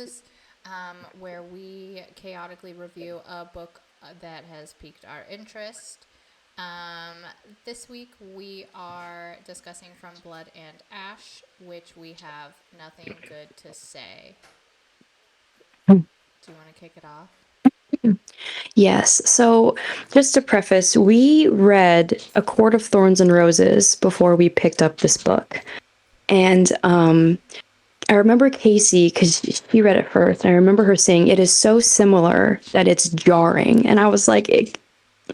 Roses, where we chaotically review a book that has piqued our interest. Um, this week we are discussing From Blood and Ash, which we have nothing good to say. Do you want to kick it off? Yes. So, just to preface, we read A Court of Thorns and Roses before we picked up this book. And I remember Casey, because she read it first, and I remember her saying it is so similar that it's jarring. And I was like,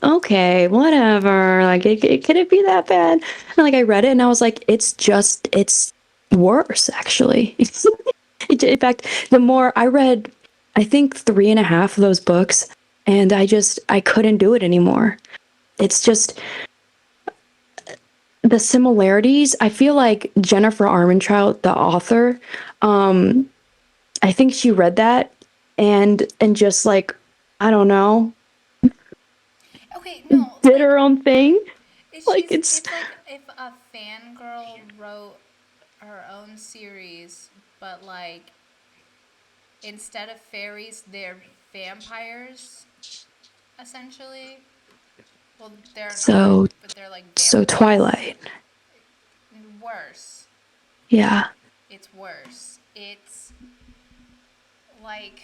okay, whatever. Like, could it be that bad? And like, I read it and I was like, it's worse, actually. In fact, the more I read, I think three and a half of those books, and I couldn't do it anymore. It's just the similarities. I feel like Jennifer Armentrout, the author, I think she read that and just like, I don't know, Okay, no, did like her own thing. Like it's it's like if a fangirl wrote her own series, but like instead of fairies, they're vampires, essentially. Well, they're not, so but they're like so vampires. Twilight. Worse. Yeah. It's worse. It's like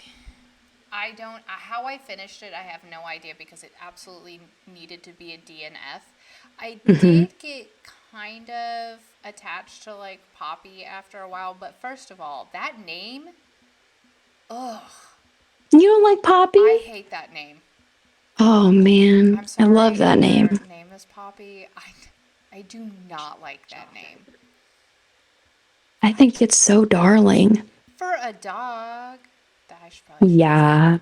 I don't how I finished it. I have no idea because it absolutely needed to be a DNF. I Hmm. did get kind of attached to like Poppy after a while, but first of all, that name, ugh, You don't like I Poppy? hate that name. Oh man, I'm I love sorry that if name. your name is Poppy. I do not like that name. I I think it's so darling. for a dog, that I should probably shouldn't say Yeah. that.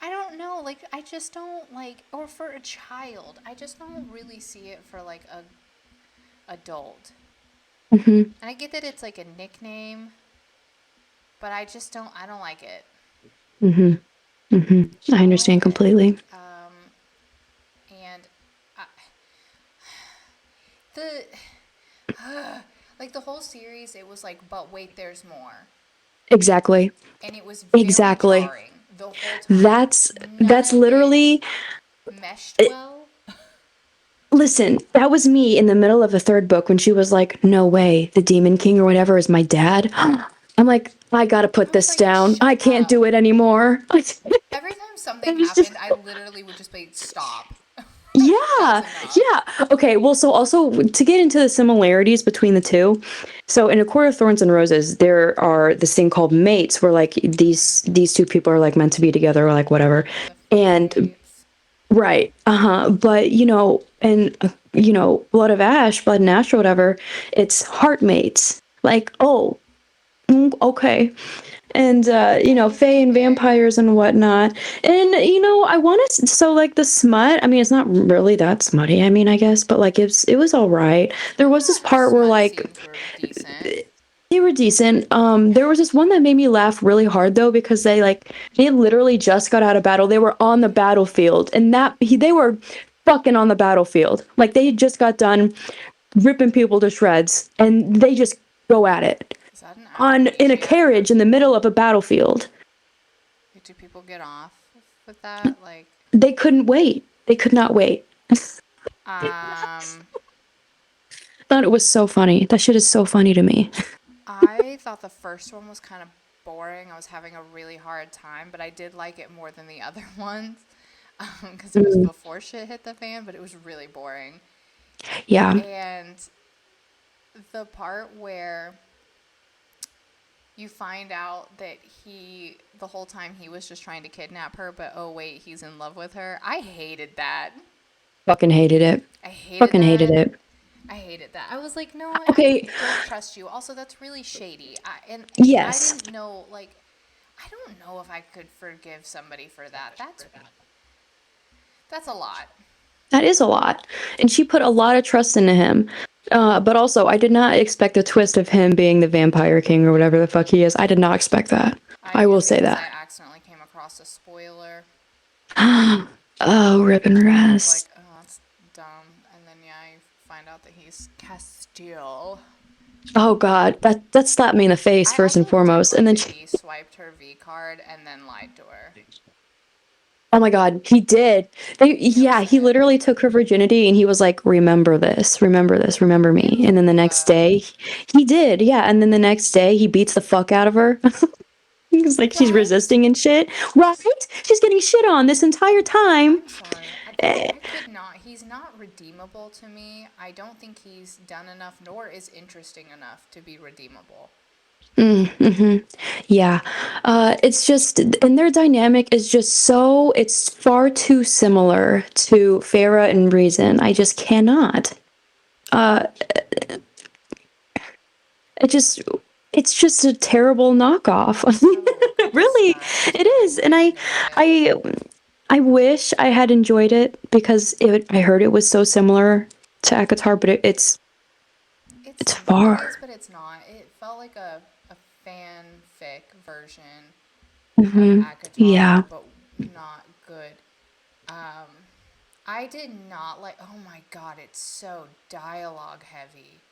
I don't know, like I just don't like or for a child, I just don't really see it for like a adult. Hmm. And I get that it's like a nickname, but I don't like it. Hmm. Hmm. I I don't like understand it. completely. And I, the like the whole series it was like but wait there's more. Exactly. And it was very Exactly. jarring the whole time. That's None that's of it literally meshed it, well. listen, that was me in the middle of the third book when she was like, "No way, the Demon King or whatever is my dad." I'm like, I gotta I put was this like, down. I shut can't up. do it anymore. Every time something It was just happened, I literally would just be stop. That's yeah, enough. yeah. Okay, well, so also to get into the similarities between the two, so in A Court of Thorns and Roses, there are this thing called mates, where like these two people are like meant to be together or like whatever, The fate and mates. right, but and Blood of Ash, Blood and Ash or whatever, it's heart mates. Like, oh, okay. And Okay, fae and okay. vampires and whatnot. And I want to so like the smut. I mean, it's not really that smutty. I mean, I guess, but like it was all right. There was this The part where smut like scenes were decent. they were decent. There was this one that made me laugh really hard though because they literally just got out of battle. They were on the battlefield, and they were fucking on the battlefield. Like they just got done ripping people to shreds, and they just go at it Is that an on in a aphrodisiac for carriage in the middle people? of a battlefield. Like, do people get off with that? Like, They couldn't wait. They could not wait. um, Thought it was so funny. That shit is so funny to me. I thought the first one was kind of boring. I was having a really hard time, but I did like it more than the other ones because it was Mm, before shit hit the fan, but it was really boring. yeah. And the part where you find out that the whole time he was just trying to kidnap her, but oh wait, he's in love with her. I hated that. Fucking hated it. I hated Fucking hated that. it. I hated that. I was like, no, I Okay. don't trust you. Also, that's really shady. And I Yes. didn't know, like, I don't know if I could forgive somebody for that. That's a lot. That is a lot. And she put a lot of trust into him. But also, I did not expect the twist of him being the vampire king or whatever the fuck he is. I did not expect that. I I will did say because I that. accidentally came across a spoiler, Oh, rip and and I was like, rest. oh, that's dumb. And then yeah, I find out that he's Castile. Oh God, that slapped me in the face I first and also don't foremost, and like then that he swiped her V card and then lied to her. oh my God, he did. It was Yeah, he sad. literally took her virginity, and he was like, remember this, remember me." And then the Ew. next day, he did. Yeah, and then the next day, he beats the fuck out of her. He's like, she's Right? resisting and shit. Right? She's getting shit on this entire time. I'm sorry. Eh, I could not. He's not redeemable to me. I don't think he's done enough, nor is interesting enough to be redeemable. Yeah. It's just, and their dynamic is just so, it's far too similar to Farah and Reason. I just cannot. Uh, it just, it's just a terrible knockoff. It's a little kind of Really, stuffed, it but I is. And kind of get it. I, I wish I had enjoyed it because I heard it was so similar to Akatar, but it's It is, far. but it's not. It felt like a fanfic version of Hmm. ACOTAR, Yeah. but not good. Um, I did not like. Oh my god, it's so dialogue heavy.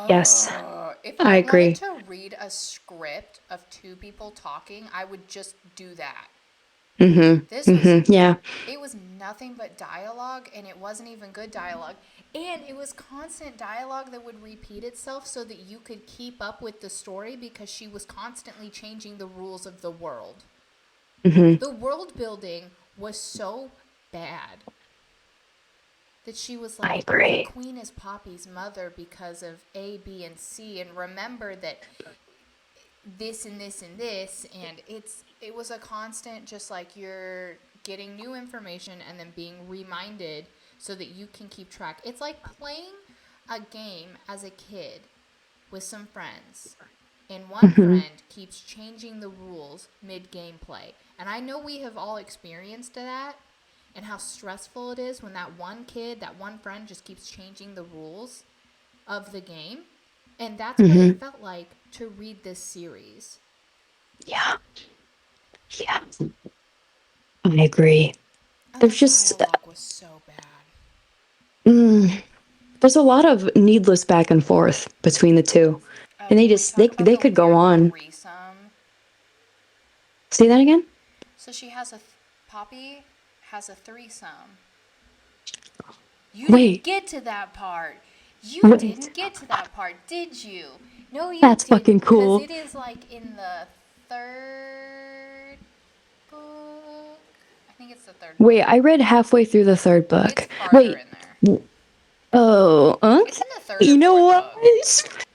Yes, Oh, if I I wanted agree. to read a script of two people talking, I would just do that. This was Yeah. it was nothing but dialogue, and it wasn't even good dialogue, and it was constant dialogue that would repeat itself so that you could keep up with the story because she was constantly changing the rules of the world. The world building was so bad that she was I like, the agree. queen is Poppy's mother because of A, B, and C, and remember that this and this and this, and it was a constant, just like you're getting new information and then being reminded so that you can keep track. It's like playing a game as a kid with some friends, and one Hmm. friend keeps changing the rules mid gameplay. And I know we have all experienced that, and how stressful it is when that one kid, that one friend just keeps changing the rules of the game. And that's what it Hmm. felt like to read this series. Yeah. Yeah. I agree. And the There's just dialogue was so bad. mm, there's a lot of needless back and forth between the two, Oh, and can we talk about they the could go weird on. threesome? Say that again. So she has Poppy has a threesome. You didn't Wait. get to that part. You Wait. didn't get to that part, did you? No, you That's fucking didn't, because cool. it is like in the third book. I think it's the third Wait, book. I read halfway through the third It's book. farther Wait. in there. Oh, It's okay. in the third or You know fourth what? book.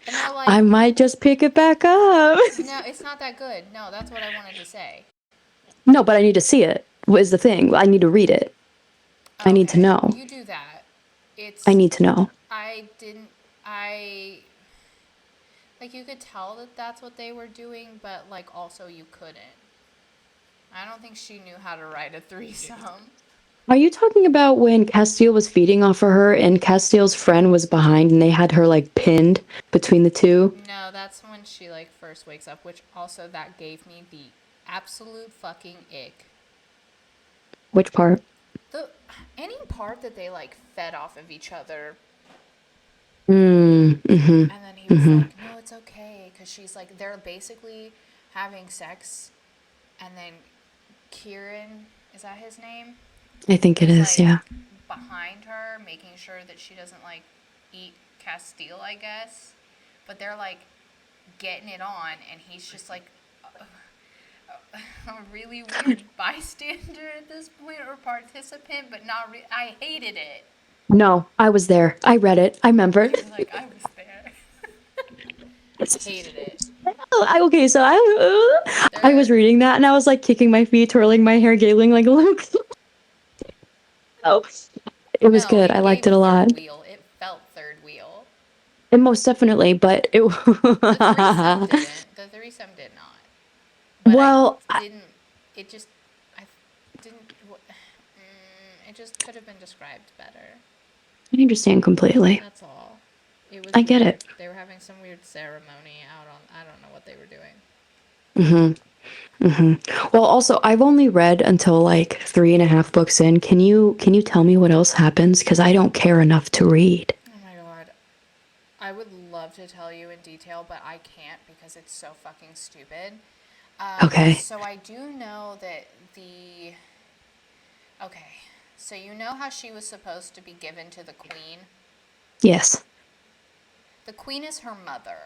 And they're I like, might just pick it back up. no, it's not that good. No, that's what I wanted to say. No, but I need to see it. What is the thing? I need to read it. I need to Okay, know. you do that. I It's, need to know. I didn't, I, like, you could tell that that's what they were doing, but, like, also you couldn't. I don't think she knew how to write a threesome. Are you talking about when Castile was feeding off of her and Castile's friend was behind and they had her like pinned between the two? No, that's when she, like, first wakes up, which also that gave me the absolute fucking ick. Which part? The, any part that they, like, fed off of each other. Mm, mm-hmm. And then he was Mm-hmm. like, no, it's okay. Because she's like, they're basically having sex. And then Kieran, is that his name? I think it Is is, like yeah. behind her, making sure that she doesn't like eat Castile, I guess. But they're like getting it on. And he's just like a really weird bystander at this point, or participant, but not I hated it. No, I was there. I read it. I remember. You were like, I was there. Hated it. Okay, so I was They're reading that and I was like kicking my feet, twirling my hair, giggling like Luke. Oh, it was No, good. I it liked gave it a third lot. wheel. It felt third wheel. And most definitely, but it The threesome didn't. The threesome did not. But I well, didn't. It just. I didn't. It just could have been described better. I understand completely. That's all. It was I get weird. it. They were having some weird ceremony out on. I don't know what they were doing. Well, also, I've only read until like three and a half books in. Can you tell me what else happens? Because I don't care enough to read. Oh my god. I would love to tell you in detail, but I can't because it's so fucking stupid. Okay. So I do know that the. Okay. So you know how she was supposed to be given to the queen? Yes. The queen is her mother.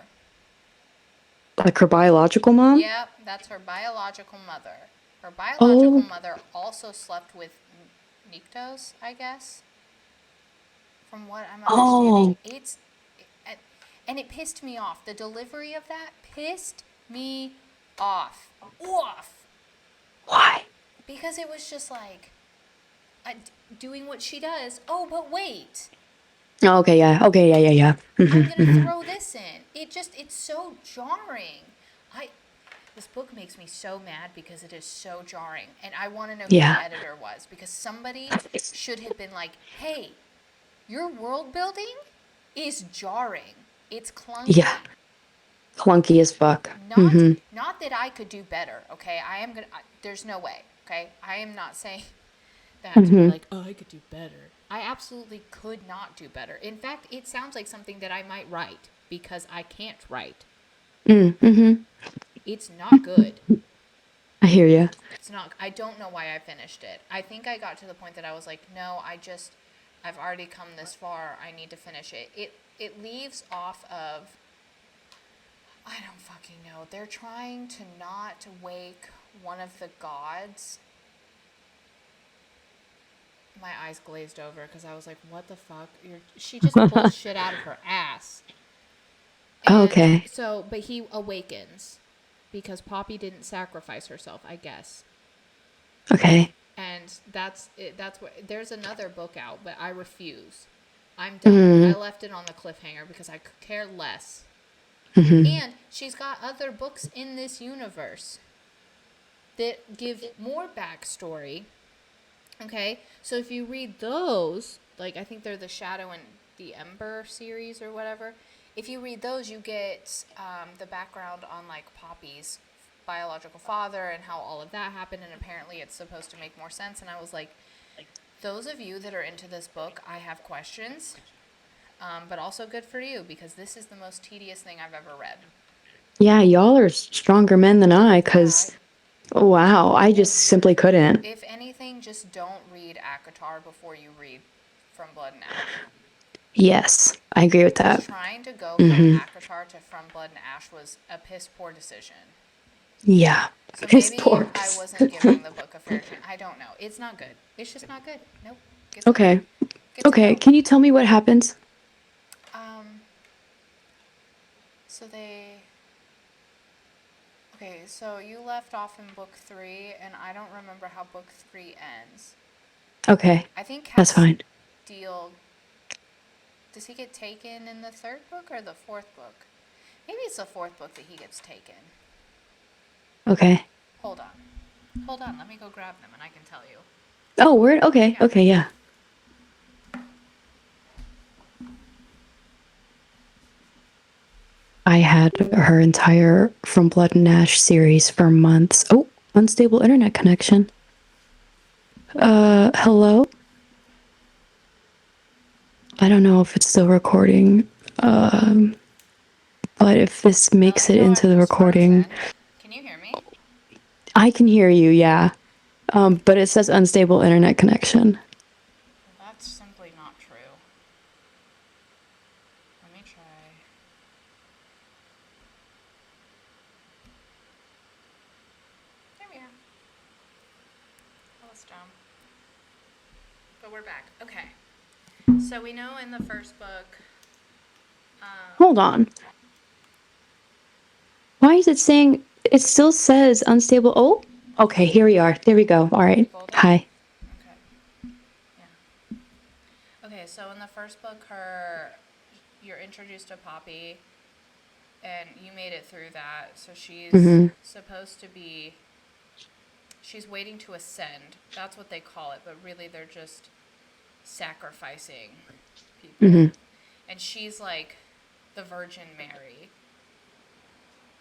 Like her biological mom? Yep, that's her biological mother. Her biological Oh, mother also slept with Niktos, I guess, from what I'm understanding. oh, And it pissed me off. The delivery of that pissed me off. Off. why? Because it was just like, uh, doing what she does. Oh, but wait. Oh, okay, yeah. Okay, yeah, yeah, yeah. I'm Mm-hmm, gonna mm-hmm. throw this in. It's so jarring. I This book makes me so mad because it is so jarring, and I want to know who the Yeah, editor was because somebody should have been like, "Hey, your world building is jarring. It's yeah. clunky. Clunky as fuck. Not Mm-hmm. not that I could do better. Okay, there's no way. Okay, I am not saying that to be Mm-hmm. like, oh, I could do better. I absolutely could not do better. In fact, it sounds like something that I might write because I can't write. Mm-hmm. It's not good. I hear you. It's not. I don't know why I finished it. I think I got to the point that I was like, no, I've already come this far. I need to finish it. It leaves off of. I don't fucking know. They're trying to not wake one of the gods. My eyes glazed over because I was like, what the fuck? She just pulls shit out of her ass. And Okay. so, but he awakens because Poppy didn't sacrifice herself, I guess. Okay. And that's it. That's what. There's another book out, but I refuse. I'm done. I Mm-hmm. left it on the cliffhanger because I could care less. Mm-hmm. And she's got other books in this universe that give more backstory. Okay, so if you read those, like I think they're the Shadow and the Ember series or whatever. If you read those, you get the background on like Poppy's biological father and how all of that happened, and apparently it's supposed to make more sense. And I was like, those of you that are into this book, I have questions, but also good for you because this is the most tedious thing I've ever read. Yeah, y'all are stronger men than I, Yeah, 'cause wow, I just simply couldn't. if anything, just don't read Akatar before you read From Blood and Ash. Yes, I agree with Because that. trying to go from Mm-hmm. Akatar to From Blood and Ash was a piss poor decision. Yeah. So His maybe poor. I wasn't giving the book a fair chance. I don't know. It's not good. It's just not good. Nope. Gets a no. Okay. Gets a Okay. no. Can you tell me what happens? Um. So they. Okay. So you left off in book 3, and I don't remember how book 3 ends. Okay. I think That's fine. Castile. Does he get taken in the 3rd book or the 4th book? Maybe it's the 4th book that he gets taken. Okay. Hold on. Hold on. Let me go grab them, and I can tell you. Oh, word. Okay. Yeah. Okay. Yeah. I had her entire From Blood and Ash series for months. Oh, unstable internet connection. Hello? I don't know if it's still recording. But if this No, makes you it know I'm into the just recording, frozen. Can you hear me? I can hear you, yeah. But it says unstable internet connection. That's simply not true. Let me try. There we are. That was dumb. But we're back. Okay. So we know in the first book. Hold on. Why is it saying it still says unstable? Oh, okay, here we are. There we go. All right. Golden? Hi. Okay. Yeah. Okay, so in the first book, you're introduced to Poppy, and you made it through that. So she's Mm-hmm. supposed to be. She's waiting to ascend. That's what they call it, but really they're just sacrificing people. Mm-hmm. And she's like the Virgin Mary.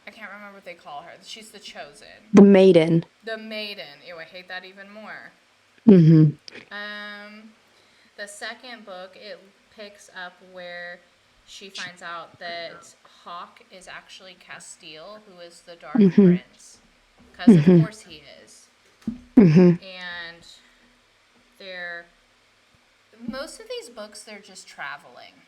I can't remember what they call her. She's the chosen. The maiden. The maiden. Ew, I hate that even more. Mm-hmm. Um, the second book, it picks up where she finds out that Hawk is actually Castile, who is the Dark Mhm. Prince. Because of Mhm. course he is. Mhm. And they're most of these books they're just traveling.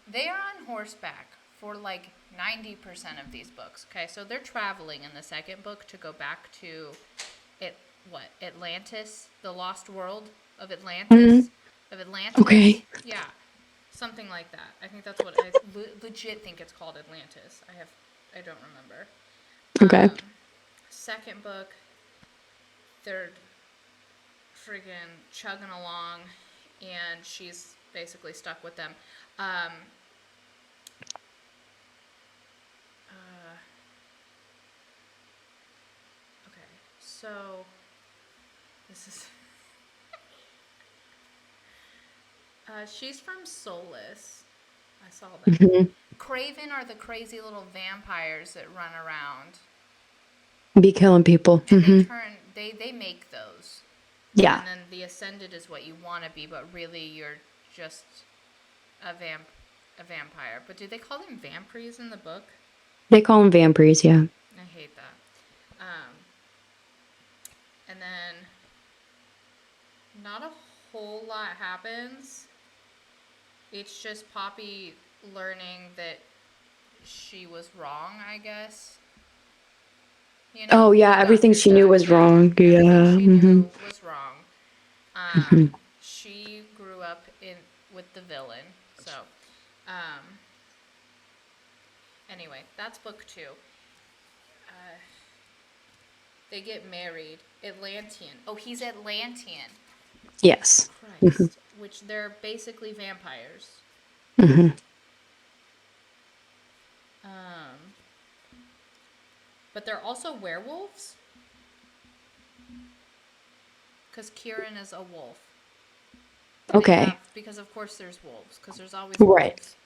They are on horseback for like 90% of these books. Okay, so they're traveling in the second book to go back to Atlantis, the lost world of Mhm. Atlantis, of Okay. Atlantis. Yeah, something like that. I think that's what I legit think it's called Atlantis. I don't remember. Okay. Second book, they're friggin' chugging along, and she's basically stuck with them. Um, uh, okay, so this is. She's from Solus. I saw that. Mhm. Craven are the crazy little vampires that run around, Be killing people. and Mhm. they make those, Yeah. and then the Ascended is what you want to be, but really you're just a vampire. But do they call them vampires in the book? They call them vampires, yeah. I hate that. And then not a whole lot happens. It's just Poppy learning that she was wrong, I guess. You know, Oh yeah, about everything her she knew dad. was Yeah, wrong. everything Yeah. she Mhm. knew was wrong. Mhm. She grew up in with the villain. So, um, anyway, that's book two. Uh, they get married. Atlantean. Oh, he's Atlantean. Jesus Yes. Mhm. Christ. Which they're basically vampires. Mhm. Um, but they're also werewolves. Because Kieran is a wolf. Okay. Because of course there's wolves. Because there's always Right. wolves.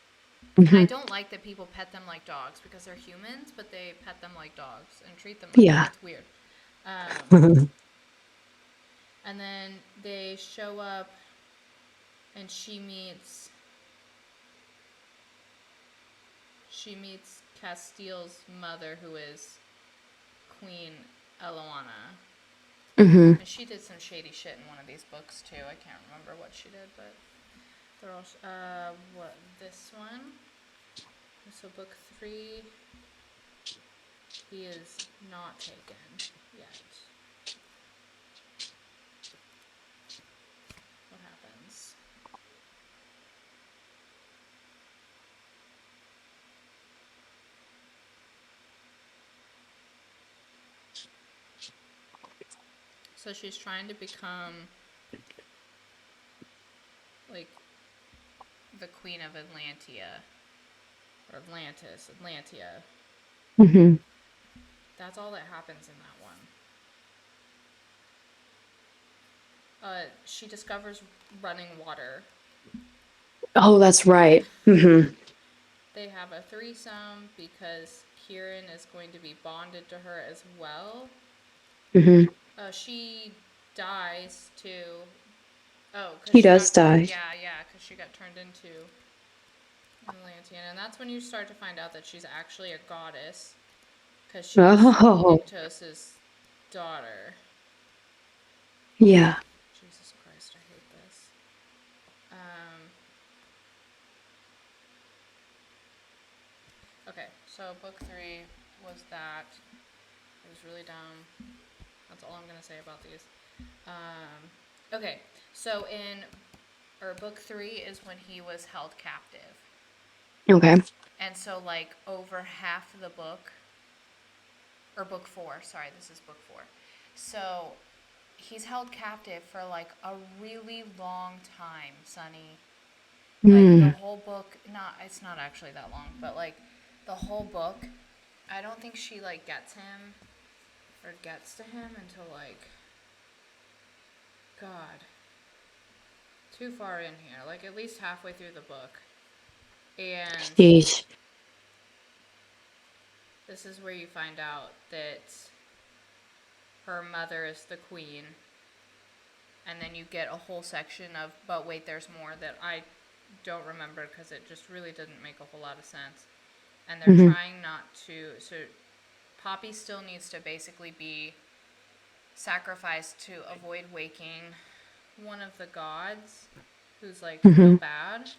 And I Mhm. don't like that people pet them like dogs because they're humans, but they pet them like dogs and treat them like Yeah. it's weird. Um, and then they show up, and she meets Castile's mother, who is Queen Eloana. Mhm. And she did some shady shit in one of these books too. I can't remember what she did, but they're all. What this one? So book three, he is not taken yet. What happens? So she's trying to become like the queen of Atlantia or Atlantia. Mhm. That's all that happens in that one. She discovers running water. Oh, that's right. Mhm. They have a threesome because Kieran is going to be bonded to her as well. Mhm. She dies too. Oh, because He she does got turned. die. Yeah, because she got turned into Atlantean, and that's when you start to find out that she's actually a goddess because she's Oh. Nyktos' daughter. Yeah. Jesus Christ, I hate this. Um, okay, so book three was that. It was really dumb. That's all I'm gonna say about these. Okay, so book three is when he was held captive, Okay. and so like over half of the book, or book four. Sorry, this is book four. So he's held captive for like a really long time, Sonny. Like the Mm. whole book, it's not actually that long, but like the whole book, I don't think she like gets him or gets to him until like God, too far in here, like at least halfway through the book. And Jeez. this is where you find out that her mother is the queen, and then you get a whole section of but wait, there's more that don't remember because it just really didn't make a whole lot of sense. And they're Mm-hmm. trying not to. So Poppy still needs to basically be sacrificed to avoid waking one of the gods who's like real Mm-hmm. bad.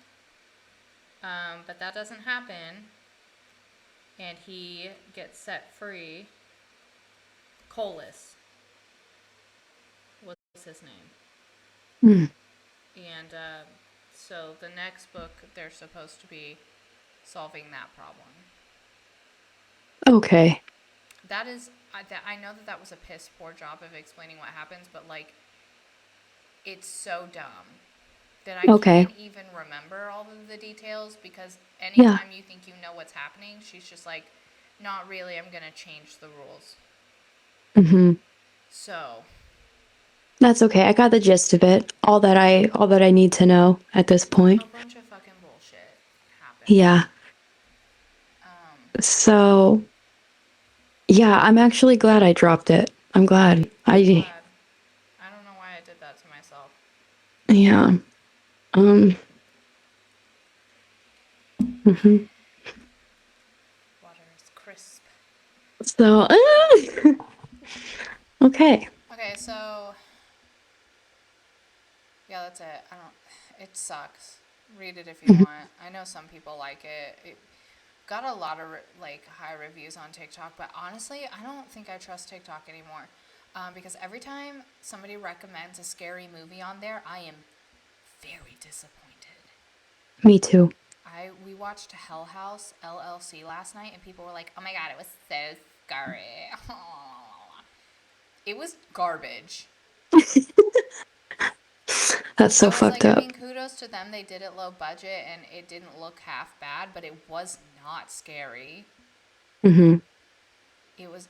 But that doesn't happen, and he gets set free. Colas was his name. Mm. And so the next book, they're supposed to be solving that problem. Okay. That is, I know that that was a piss poor job of explaining what happens, but like, it's so dumb that I Okay. can't even remember all of the details because Yeah. anytime you think you know what's happening, she's just like, not really, I'm going to change the rules. Mm-hmm. So, That's okay. I got the gist of it. All that I need to know at this a point. bunch of fucking bullshit happens. Yeah. So, yeah, I'm actually glad I dropped it. I'm glad. I'm glad. I don't know why I did that to myself. Yeah. Um, mhm. Water is crisp. So, okay. Okay, so yeah, that's it. I don't. It sucks. Read it if you Mhm. want. I know some people like it. It got a lot of like high reviews on TikTok, but honestly, I don't think I trust TikTok anymore. Because every time somebody recommends a scary movie on there, I am very disappointed. Me too. We watched Hell House LLC last night, and people were like, "Oh my god, it was so scary." It was garbage. That's I so was fucked like, I up. mean, kudos to them. They did it low budget, and it didn't look half bad, but it was not scary. Mm-hmm. It was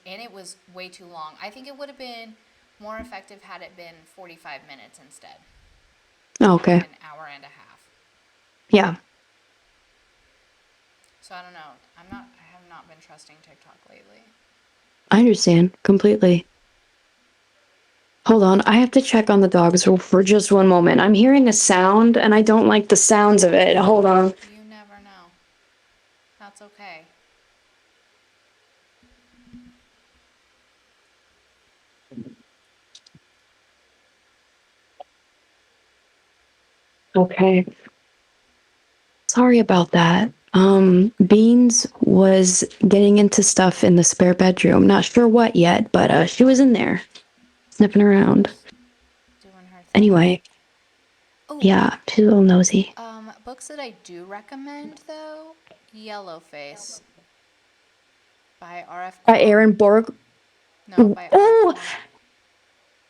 way too long. I think it would have been more effective had it been 45 minutes instead of Okay. an hour and a half. Yeah, So I don't know. I have not been trusting TikTok lately. I understand completely. Hold on, I have to check on the dogs for just one moment. I'm hearing a sound and I don't like the sounds of it. Hold on. You never know. That's okay. Okay. Sorry about that. Beans was getting into stuff in the spare bedroom. Not sure what yet, but she was in there, sniffing around. Just doing her thing. Anyway, Oh, yeah, she's a little nosy. books that I do recommend though, Yellowface by R.F. By Kuang. Aaron Borg. No, by R.F. Oh, Kuang.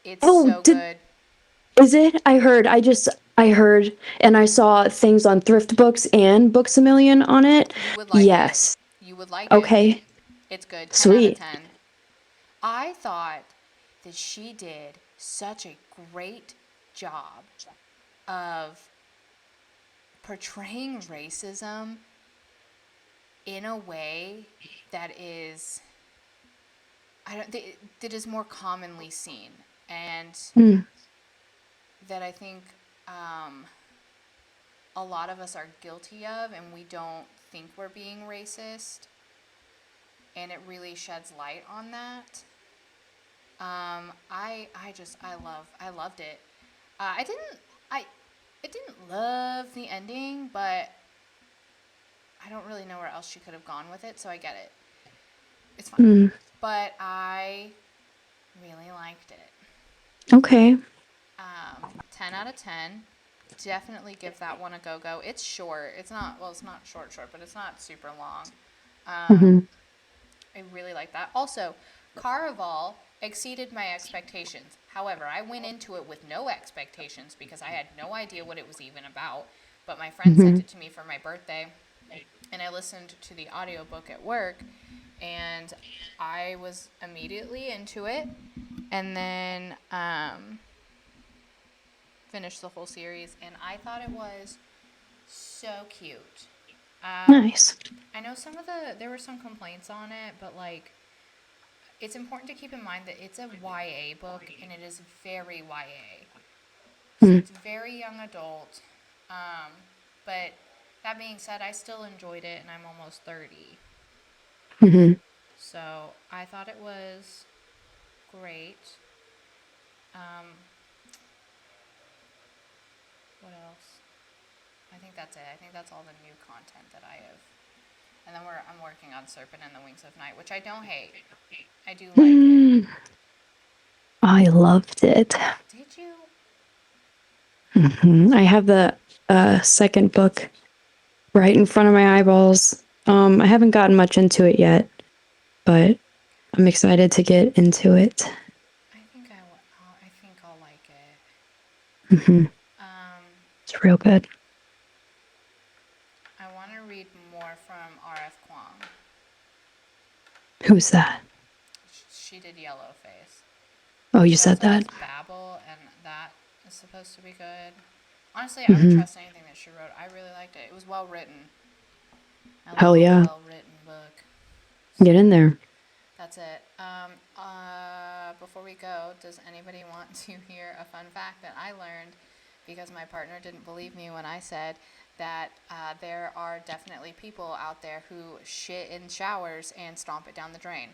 It's oh, so good. is it? I heard, and I saw things on Thrift Books and Books a Million on it. You would like it. Yes. You would like it. Okay. It's good. 10 out of Sweet. 10. I thought that she did such a great job of portraying racism in a way that is that is more commonly seen, and Mm, that I think a lot of us are guilty of, and we don't think we're being racist, and it really sheds light on that. I loved it. I didn't I it didn't love the ending, but I don't really know where else she could have gone with it, so I get it. It's fine. mm. But I really liked it. Okay. 10 out of 10. Definitely give that one a go. It's short. It's not short, but it's not super long. Hmm. I really like that. Also, Caraval exceeded my expectations. However, I went into it with no expectations because I had no idea what it was even about. But my friend sent Hmm. it to me for my birthday, and I listened to the audiobook at work, and I was immediately into it. And then finished the whole series, and I thought it was so cute. Nice. I know there were some complaints on it, but like it's important to keep in mind that it's a YA book and it is very YA. So Mm. it's very young adult. But that being said, I still enjoyed it, and I'm almost 30. Hmm. So I thought it was great. Um, what else? I think that's it. I think that's all the new content that I have. And then I'm working on Serpent and the Wings of Night, which I don't hate. I do like it. I loved it. Did you? I have the second book right in front of my eyeballs. I haven't gotten much into it yet, but I'm excited to get into it. I think I'll like it. Hmm. Um, It's real good. I want to read more from R.F. Kuang. Who's that? She did Yellowface. Oh, you She said also that. has Babel, and that is supposed to be good. Honestly, I would Hmm. trust anything that she wrote. I really liked it. It was well written. I love Hell a yeah. well written book. Get in there. That's it. Before we go, does anybody want to hear a fun fact that I learned because my partner didn't believe me when I said that there are definitely people out there who shit in showers and stomp it down the drain?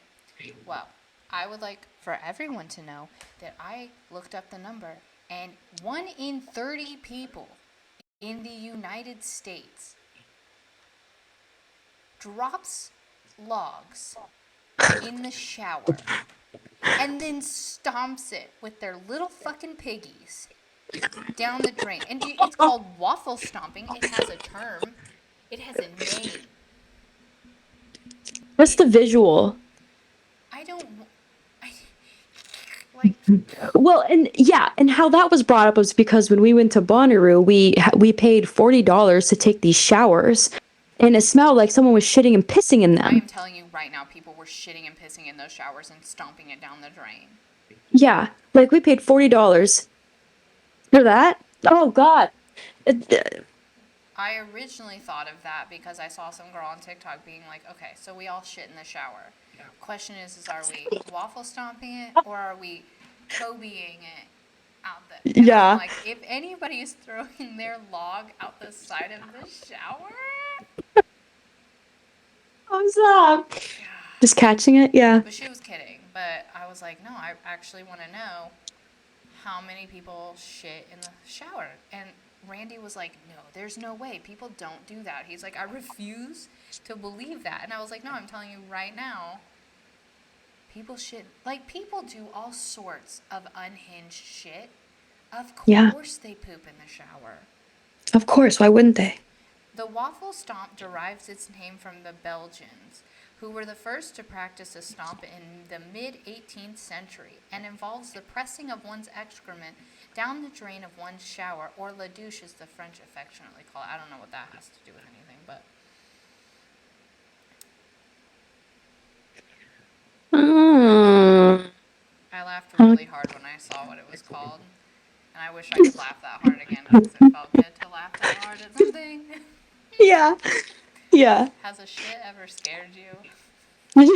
Well, I would like for everyone to know that I looked up the number, and 1 in 30 people in the United States drops logs in the shower and then stomps it with their little fucking piggies down the drain. And it's called waffle stomping. It has a term, it has a name. What's It, the visual? I don't, I, like, Well, and yeah, and how that was brought up was because when we went to Bonnaroo, we paid $40 to take these showers, and it smelled like someone was shitting and pissing in I am them. telling you right now, people were shitting and pissing in those showers and stomping it down the drain. Yeah, like we paid $40 for that. Oh God. It- I originally thought of that because I saw some girl on TikTok being like, okay, so we all shit in the shower. Question is are we waffle stomping it or are we Kobeing it out the? And I'm yeah. like, if anybody is throwing their log out the side of the shower, What's up? God. Just catching it. Yeah. But she was kidding. But I was like, no, I actually want to know how many people shit in the shower. And Randy was like, no, there's no way. People don't do that. He's like, I refuse to believe that. And I was like, no, I'm telling you right now, people shit. Like, people do all sorts of unhinged shit. Of Yeah. course they poop in the shower. Of course. Why wouldn't they? The waffle stomp derives its name from the Belgians, who were the first to practice a stomp in the mid 18th century, and involves the pressing of one's excrement down the drain of one's shower, or la douche as the French affectionately call it. I don't know what that has to do with anything, but Mm. I laughed really hard when I saw what it was called. And I wish I could laugh that hard again because it felt good to laugh that hard at something. Yeah. Yeah. Has a shit ever scared you?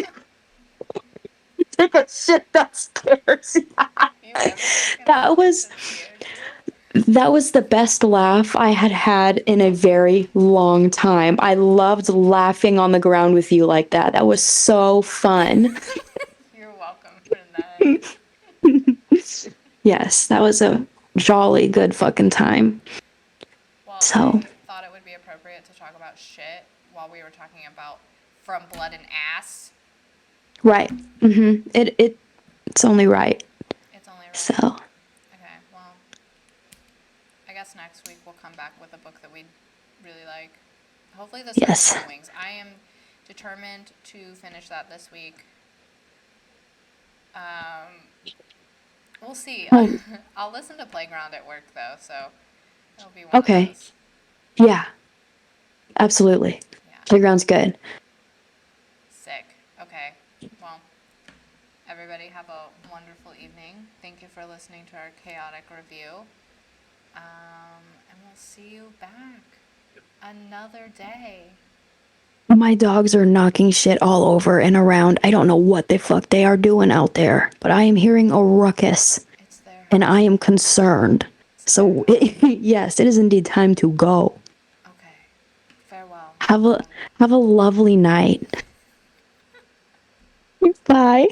Take a shit that scares you. You've ever taken a That shit was that scared you? that was the best laugh I had had in a very long time. I loved laughing on the ground with you like that. That was so fun. You're welcome for that. Yes, that was a jolly good fucking time. Well, So, I thought it would be appropriate to talk about shit while we were talking about From Blood and Ass. right. It's only right. It's only So, right. Okay, well, I guess next week we'll come back with a book that we really like. Hopefully, The Serpent yes. and the Wings. I am determined to finish that this week. We'll see. Oh, I'll listen to Playground at work though, so it'll be one of okay. those. Yeah, absolutely. Yeah, Playground's good. sick. Okay, well, everybody have a wonderful evening. Thank you for listening to our chaotic review. And we'll see you back another day. My dogs are knocking shit all over and around. I don't know what the fuck they are doing out there, but I am hearing a ruckus It's their and house. I am concerned. It's their So, house. yes, it is indeed time to go. Okay. Have a lovely night. Bye.